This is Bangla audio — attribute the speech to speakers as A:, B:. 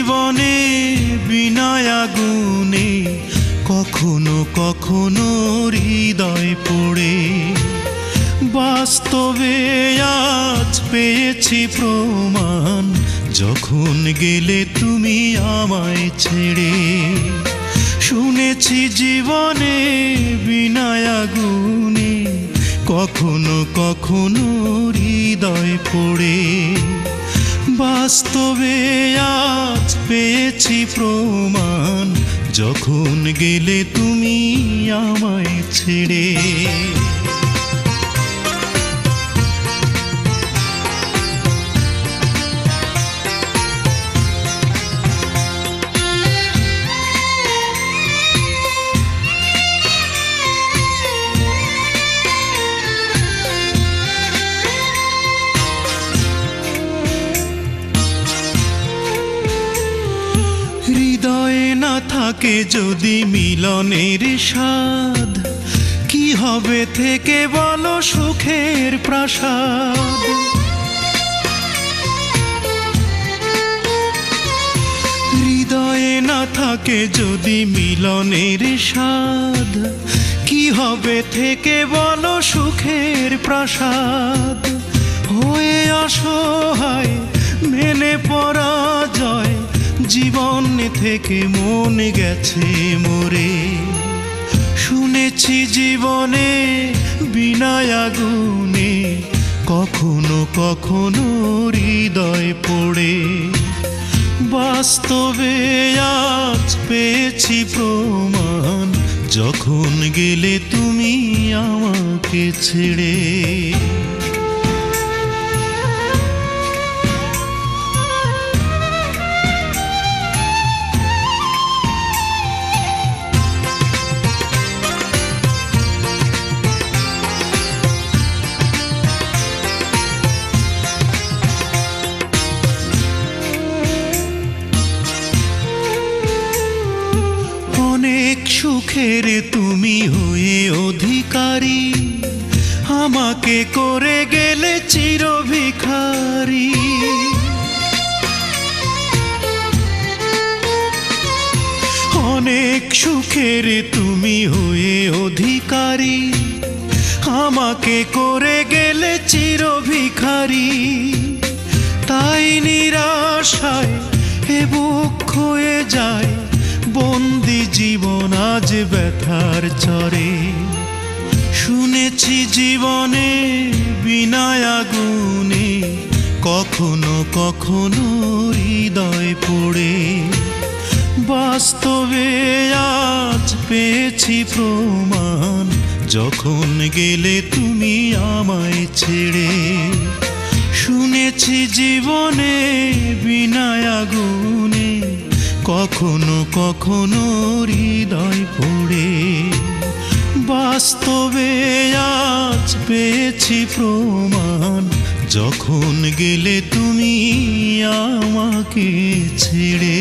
A: জীবনে বিনায় আগুনে কখনো কখনো হৃদয় পড়ে। বাস্তবে আজ পেয়েছি প্রমাণ, যখন গেলে তুমি আমায় ছেড়ে। শুনেছি জীবনে বিনায় আগুনে কখনো কখনো হৃদয় পড়ে। বাস্তবে আজ পেয়েছি প্রমাণ, যখন গেলে তুমি আমায় ছেড়ে। হৃদয়ে না থাকে যদি মিলনের স্বাদ, কি হবে থেকে বলো সুখের প্রাসাদ। হৃদয়ে না থাকে যদি মিলনের স্বাদ, কি হবে থেকে বলো সুখের প্রাসাদ। হয়ে অসহায় মেনে পরাজয়, জীবন থেকে মন গেছে মরে। শুনেছি জীবনে বিনায় আগুনে কখনো কখনো হৃদয় পড়ে। বাস্তবে আজ পেয়েছি প্রমাণ, যখন গেলে তুমি আমাকে ছেড়ে। অনেক সুখের তুমি হয়ে অধিকারী, আমাকে করে গেলে চিরভিখারি। অনেক সুখের তুমি হয়ে অধিকারী, আমাকে করে গেলে চিরভিখারি। তাই নিরাশায় এ বুক ক্ষয়ে যায়, বন্দি জীবন আজ ব্যথার চরে। শুনেছি জীবনে বিনায় আগুনে কখনো কখনো হৃদয় পড়ে। বাস্তবে আজ পেয়েছি প্রমাণ, যখন গেলে তুমি আমায় ছেড়ে। শুনেছি জীবনে বিনায় আগুনে কখনো কখনো হৃদয় পড়ে। বাস্তবে আজ পেয়েছি প্রমাণ, যখন গেলে তুমি আমাকে ছেড়ে।